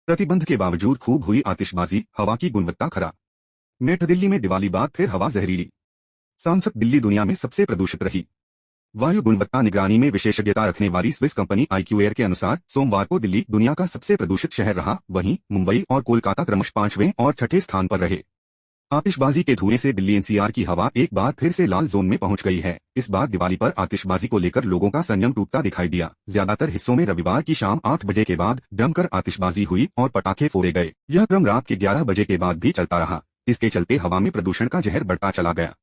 प्रतिबंध के बावजूद खूब हुई आतिशबाजी, हवा की गुणवत्ता खराब। नेट दिल्ली में दिवाली बाद फिर हवा जहरीली। सांसद दिल्ली दुनिया में सबसे प्रदूषित रही। वायु गुणवत्ता निगरानी में विशेषज्ञता रखने वाली स्विस कंपनी IQ एयर के अनुसार सोमवार को दिल्ली दुनिया का सबसे प्रदूषित शहर रहा, वहीं मुंबई और कोलकाता क्रमशः 5वें और 6ठे स्थान पर रहे। आतिशबाजी के धुएं से दिल्ली NCR की हवा एक बार फिर से लाल जोन में पहुंच गई है। इस बार दिवाली पर आतिशबाजी को लेकर लोगों का संयम टूटता दिखाई दिया। ज्यादातर हिस्सों में रविवार की शाम 8 बजे के बाद जमकर आतिशबाजी हुई और पटाखे फोड़े गए। यह क्रम रात के 11 बजे के बाद भी चलता रहा। इसके चलते हवा में प्रदूषण का जहर बढ़ता चला गया।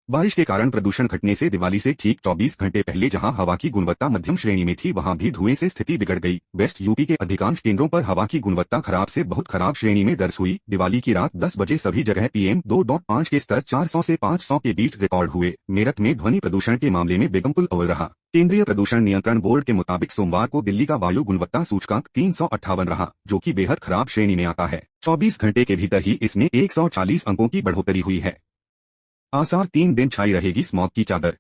बारिश के कारण प्रदूषण घटने से दिवाली से ठीक 24 घंटे पहले जहां हवा की गुणवत्ता मध्यम श्रेणी में थी, वहां भी धुएं से स्थिति बिगड़ गई। वेस्ट यूपी के अधिकांश केंद्रों पर हवा की गुणवत्ता खराब से बहुत खराब श्रेणी में दर्ज हुई। दिवाली की रात 10 बजे सभी जगह PM 2.5 के स्तर 400 से 500 के बीच रिकॉर्ड हुए। मेरठ में ध्वनि प्रदूषण के मामले में बेगमपुल अव्वल रहा। केंद्रीय प्रदूषण नियंत्रण बोर्ड के मुताबिक सोमवार को दिल्ली का वायु गुणवत्ता सूचकांक 358 रहा, जो कि बेहद खराब श्रेणी में आता है। 24 घंटे के भीतर ही इसमें 140 अंकों की बढ़ोतरी हुई है। आसार 3 दिन छाई रहेगी स्मॉग की चादर।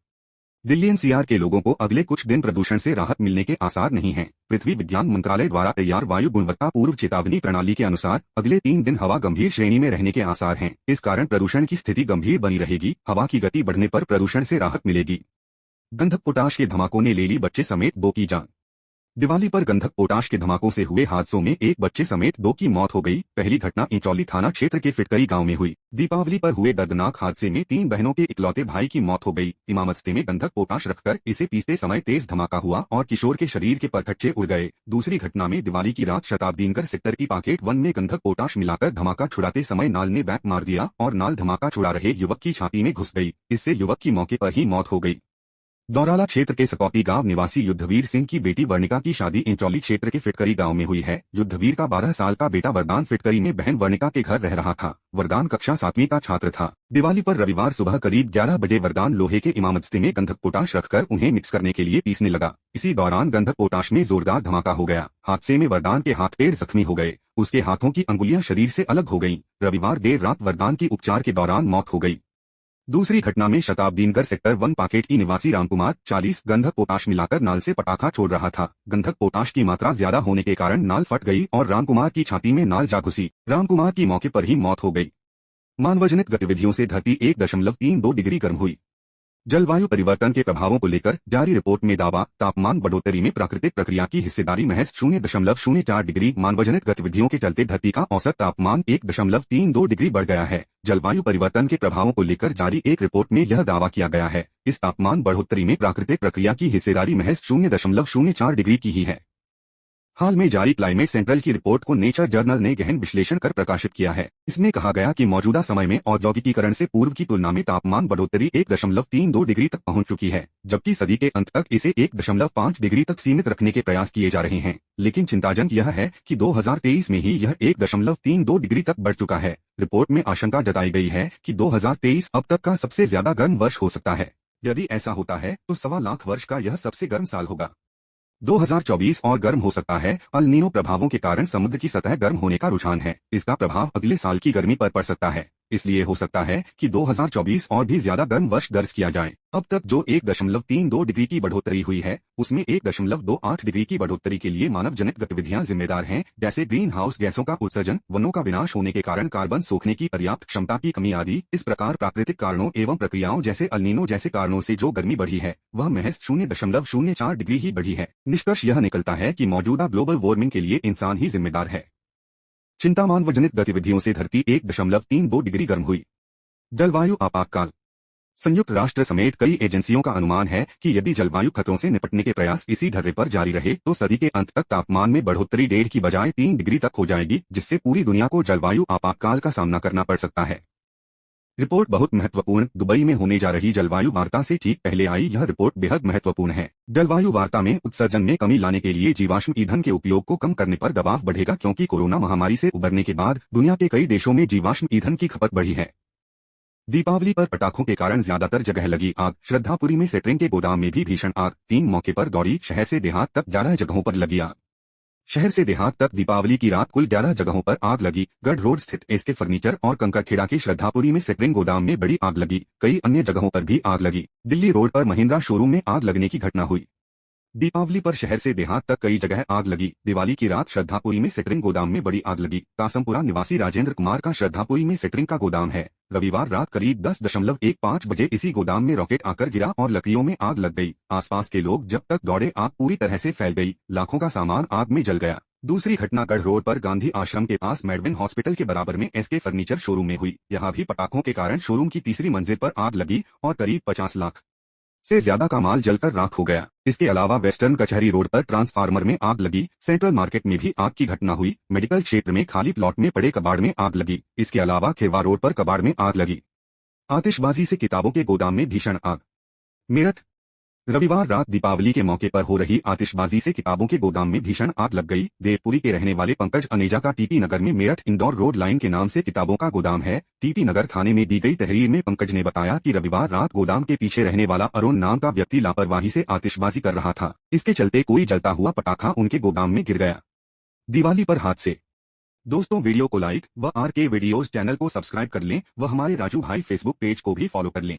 दिल्ली NCR के लोगों को अगले कुछ दिन प्रदूषण से राहत मिलने के आसार नहीं हैं। पृथ्वी विज्ञान मंत्रालय द्वारा तैयार वायु गुणवत्ता पूर्व चेतावनी प्रणाली के अनुसार अगले 3 दिन हवा गंभीर श्रेणी में रहने के आसार हैं। इस कारण प्रदूषण की स्थिति गंभीर बनी रहेगी। हवा की गति बढ़ने पर प्रदूषण से राहत मिलेगी। गंधक पोटाश के धमाकों ने ले ली बच्चे समेत 2 की जान। दिवाली पर गंधक पोटाश के धमाकों से हुए हादसों में एक बच्चे समेत 2 की मौत हो गई। पहली घटना इंचौली थाना क्षेत्र के फिटकरी गांव में हुई। दीपावली पर हुए दर्दनाक हादसे में 3 बहनों के इकलौते भाई की मौत हो गई। इमामस्ते में गंधक पोटाश रखकर इसे पीसते समय तेज धमाका हुआ और किशोर के शरीर के परखच्चे उड़ गए। दूसरी घटना में दिवाली की रात शताब्दी नगर सेक्टर की पाकेट 1 में गंधक पोटाश मिलाकर धमाका छुड़ाते समय नाल ने बैक मार दिया और नाल धमाका छुड़ा रहे युवक की छाती में घुस गई। इससे युवक की मौके पर ही मौत हो गई। दौराला क्षेत्र के सकौती गांव निवासी युद्धवीर सिंह की बेटी वर्णिका की शादी इंचौली क्षेत्र के फिटकरी गांव में हुई है। युद्धवीर का 12 साल का बेटा वरदान फिटकरी में बहन वर्णिका के घर रह रहा था। वरदान कक्षा 7वीं का छात्र था। दिवाली पर रविवार सुबह करीब 11 बजे वरदान लोहे के इमामस्ते में गंधक पोटाश रखकर उन्हें मिक्स करने के लिए पीसने लगा। इसी दौरान गंधक पोटाश में जोरदार धमाका हो गया। हादसे में वरदान के हाथ पैर जख्मी हो गए। उसके हाथों की अंगुलियां शरीर से अलग हो गईं। रविवार देर रात वरदान की उपचार के दौरान मौत हो गई। दूसरी घटना में शताब्दी नगर सेक्टर 1 पाकेट की निवासी रामकुमार 40 गंधक पोटाश मिलाकर नाल से पटाखा छोड़ रहा था। गंधक पोटाश की मात्रा ज्यादा होने के कारण नाल फट गई और रामकुमार की छाती में नाल जा घुसी। रामकुमार की मौके पर ही मौत हो गई। मानवजनित गतिविधियों से धरती 1.32 डिग्री गर्म हुई। जलवायु परिवर्तन के प्रभावों को लेकर जारी रिपोर्ट में दावा, तापमान बढ़ोतरी में प्राकृतिक प्रक्रिया की हिस्सेदारी महज 0.04 डिग्री। मानवजनित गतिविधियों के चलते धरती का औसत तापमान 1.32 डिग्री बढ़ गया है। जलवायु परिवर्तन के प्रभावों को लेकर जारी एक रिपोर्ट में यह दावा किया गया है। इस तापमान बढ़ोतरी में प्राकृतिक प्रक्रिया की हिस्सेदारी महज 0.04 डिग्री की ही है। हाल में जारी क्लाइमेट सेंट्रल की रिपोर्ट को नेचर जर्नल ने गहन विश्लेषण कर प्रकाशित किया है। इसमें कहा गया कि मौजूदा समय में औद्योगिकीकरण से पूर्व की तुलना में तापमान बढ़ोतरी 1.32 डिग्री तक पहुंच चुकी है, जबकि सदी के अंत तक इसे 1.5 डिग्री तक सीमित रखने के प्रयास किए जा रहे हैं। लेकिन चिंताजनक यह है कि 2023 में ही यह 1.32 डिग्री तक बढ़ चुका है। रिपोर्ट में आशंका जताई गई है कि 2023 अब तक का सबसे ज्यादा गर्म वर्ष हो सकता है। यदि ऐसा होता है तो 1.25 लाख वर्ष का यह सबसे गर्म साल होगा। 2024 और गर्म हो सकता है। अल नीनो प्रभावों के कारण समुद्र की सतह गर्म होने का रुझान है। इसका प्रभाव अगले साल की गर्मी पर पड़ सकता है। इसलिए हो सकता है कि 2024 और भी ज्यादा गर्म वर्ष दर्ज किया जाए। अब तक जो 1.32 डिग्री की बढ़ोतरी हुई है, उसमें 1.28 डिग्री की बढ़ोतरी के लिए मानव जनित गतिविधियां जिम्मेदार हैं, जैसे ग्रीन हाउस गैसों का उत्सर्जन, वनों का विनाश होने के कारण कार्बन सोखने की पर्याप्त क्षमता की कमी आदि। इस प्रकार प्राकृतिक कारणों एवं प्रक्रियाओं जैसे अल नीनो जैसे कारणों से जो गर्मी बढ़ी है, वह महज 0.04 डिग्री ही बढ़ी है। निष्कर्ष यह निकलता है कि मौजूदा ग्लोबल वार्मिंग के लिए इंसान ही जिम्मेदार है। चिंता, मानवजनित गतिविधियों से धरती 1.32 डिग्री गर्म हुई। जलवायु आपातकाल। संयुक्त राष्ट्र समेत कई एजेंसियों का अनुमान है कि यदि जलवायु खतरों से निपटने के प्रयास इसी ढर्रे पर जारी रहे तो सदी के अंत तक तापमान में बढ़ोतरी 1.5 की बजाय 3 डिग्री तक हो जाएगी, जिससे पूरी दुनिया को जलवायु आपातकाल का सामना करना पड़ सकता है। रिपोर्ट बहुत महत्वपूर्ण। दुबई में होने जा रही जलवायु वार्ता से ठीक पहले आई यह रिपोर्ट बेहद महत्वपूर्ण है। जलवायु वार्ता में उत्सर्जन में कमी लाने के लिए जीवाश्म ईंधन के उपयोग को कम करने पर दबाव बढ़ेगा, क्योंकि कोरोना महामारी से उबरने के बाद दुनिया के कई देशों में जीवाश्म ईंधन की खपत बढ़ी है। दीपावली पर पटाखों के कारण ज्यादातर जगह लगी आग। श्रद्धापुरी में सेटरिंग के गोदाम में भी भीषण आग। 3 मौके पर दौड़ी। शहर से देहात तक 11 जगहों पर लगी आग। शहर से देहात तक दीपावली की रात कुल 11 जगहों पर आग लगी। गढ़ रोड स्थित एसके फर्नीचर और कंकरखेड़ा के श्रद्धापुरी में सेटरिंग गोदाम में बड़ी आग लगी। कई अन्य जगहों पर भी आग लगी। दिल्ली रोड पर महिंद्रा शोरूम में आग लगने की घटना हुई। दीपावली पर शहर से देहात तक कई जगह आग लगी। दिवाली की रात श्रद्धापुरी में सेटरिंग गोदाम में बड़ी आग लगी। कासमपुरा निवासी राजेंद्र कुमार का श्रद्धापुरी में सेटरिंग का गोदाम है। रविवार रात करीब 10:15 बजे इसी गोदाम में रॉकेट आकर गिरा और लकड़ियों में आग लग गई। आसपास के लोग जब तक दौड़े आग पूरी तरह से फैल गई। लाखों का सामान आग में जल गया। दूसरी घटना गढ़ रोड पर गांधी आश्रम के पास मेडविन हॉस्पिटल के बराबर में एसके फर्नीचर शोरूम में हुई। यहाँ भी पटाखों के कारण शोरूम की तीसरी मंजिल पर आग लगी और करीब 50 लाख से ज्यादा का माल जलकर राख हो गया। इसके अलावा वेस्टर्न कचहरी रोड पर ट्रांसफार्मर में आग लगी। सेंट्रल मार्केट में भी आग की घटना हुई। मेडिकल क्षेत्र में खाली प्लॉट में पड़े कबाड़ में आग लगी। इसके अलावा खिरवा रोड पर कबाड़ में आग लगी। आतिशबाजी से किताबों के गोदाम में भीषण आग। मेरठ रविवार रात दीपावली के मौके पर हो रही आतिशबाजी से किताबों के गोदाम में भीषण आग लग गई। देवपुरी के रहने वाले पंकज अनेजा का टीपी नगर में मेरठ इंदौर रोड लाइन के नाम से किताबों का गोदाम है। टीपी नगर थाने में दी गई तहरीर में पंकज ने बताया कि रविवार रात गोदाम के पीछे रहने वाला अरुण नाम का व्यक्ति लापरवाही से आतिशबाजी कर रहा था। इसके चलते कोई जलता हुआ पटाखा उनके गोदाम में गिर गया। दिवाली पर हादसे। दोस्तों, वीडियो को लाइक व RK वीडियोज चैनल को सब्सक्राइब कर लें व हमारे राजू भाई फेसबुक पेज को भी फॉलो कर लें।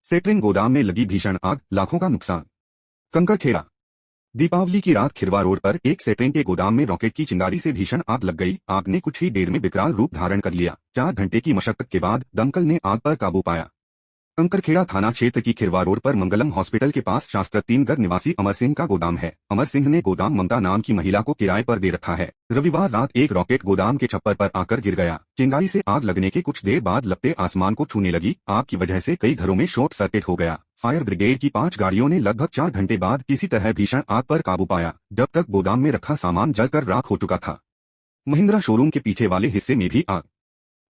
सेटरिंग गोदाम में लगी भीषण आग, लाखों का नुकसान। कंकरखेड़ा दीपावली की रात खिरवा रोड पर एक सेटरिंग के गोदाम में रॉकेट की चिंगारी से भीषण आग लग गई। आग ने कुछ ही देर में विकराल रूप धारण कर लिया। 4 घंटे की मशक्कत के बाद दमकल ने आग पर काबू पाया। कंकरखेड़ा थाना क्षेत्र की खिरवा रोड पर मंगलम हॉस्पिटल के पास शास्त्र 3 घर निवासी अमर सिंह का गोदाम है। अमर सिंह ने गोदाम ममता नाम की महिला को किराए पर दे रखा है। रविवार रात एक रॉकेट गोदाम के छप्पर पर आकर गिर गया। चिंगारी से आग लगने के कुछ देर बाद लपटें आसमान को छूने लगी। आग की वजह से कई घरों में शॉर्ट सर्किट हो गया। फायर ब्रिगेड की 5 गाड़ियों ने लगभग 4 घंटे बाद किसी तरह भीषण आग पर काबू पाया। जब तक गोदाम में रखा सामान जलकर राख हो चुका था। महिंद्रा शोरूम के पीछे वाले हिस्से में भी आग।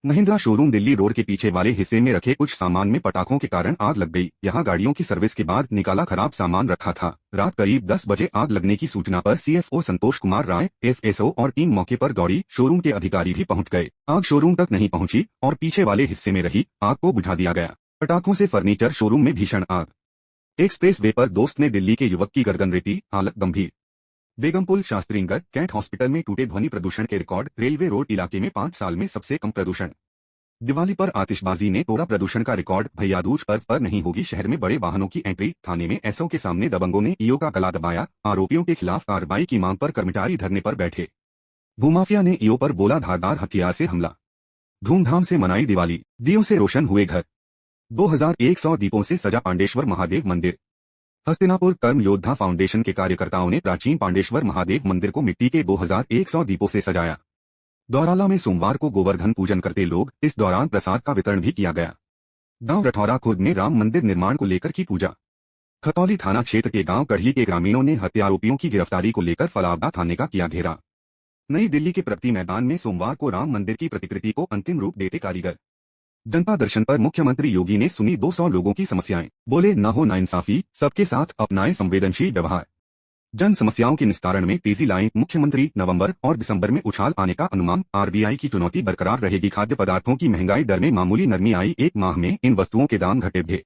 महिंद्रा शोरूम दिल्ली रोड के पीछे वाले हिस्से में रखे कुछ सामान में पटाखों के कारण आग लग गई। यहां गाड़ियों की सर्विस के बाद निकाला खराब सामान रखा था। रात करीब 10 बजे आग लगने की सूचना पर CFO संतोष कुमार राय, FSO और टीम मौके पर दौड़ी। शोरूम के अधिकारी भी पहुंच गए। आग शोरूम तक नहीं पहुंची और पीछे वाले हिस्से में रही। आग को बुझा दिया गया। पटाखों से फर्नीचर शोरूम में भीषण आग। एक्सप्रेस वे पर दोस्त ने दिल्ली के युवक की गर्दन रेती, हालत गंभीर। बेगमपुल शास्त्रीनगर कैंट हॉस्पिटल में टूटे ध्वनि प्रदूषण के रिकॉर्ड। रेलवे रोड इलाके में 5 साल में सबसे कम प्रदूषण। दिवाली पर आतिशबाजी ने तोड़ा प्रदूषण का रिकॉर्ड। भैया दूज पर्व पर नहीं होगी शहर में बड़े वाहनों की एंट्री। थाने में SO के सामने दबंगों ने EO का गला दबाया। आरोपियों के खिलाफ कार्रवाई की मांग पर कर्मचारी धरने पर बैठे। भूमाफिया ने EO पर बोला धारदार हथियार से हमला। धूमधाम से मनाई दिवाली, दियों से रोशन हुए घर। 2100 दीपों से सजा पांडेश्वर महादेव मंदिर। हस्तिनापुर कर्म योद्धा फाउंडेशन के कार्यकर्ताओं ने प्राचीन पांडेश्वर महादेव मंदिर को मिट्टी के 2100 दीपों से सजाया। दौराला में सोमवार को गोवर्धन पूजन करते लोग। इस दौरान प्रसाद का वितरण भी किया गया। गांव रठौरा खुर्द में राम मंदिर निर्माण को लेकर की पूजा। खतौली थाना क्षेत्र के गांव कढ़ी के ग्रामीणों ने हत्यारोपियों की गिरफ्तारी को लेकर फलावदा थाने का किया घेरा। नई दिल्ली के प्रगति मैदान में सोमवार को राम मंदिर की प्रतिकृति को अंतिम रूप देते कारीगर। जनता दर्शन पर मुख्यमंत्री योगी ने सुनी 200 लोगों की समस्याएं। बोले, न हो नाइंसाफी, सबके साथ अपनाएं संवेदनशील व्यवहार। जन समस्याओं के निस्तारण में तेजी लाएं मुख्यमंत्री। नवंबर और दिसंबर में उछाल आने का अनुमान। RBI की चुनौती बरकरार रहेगी। खाद्य पदार्थों की महंगाई दर में मामूली नरमी आई। 1 माह में इन वस्तुओं के दाम घटे थे।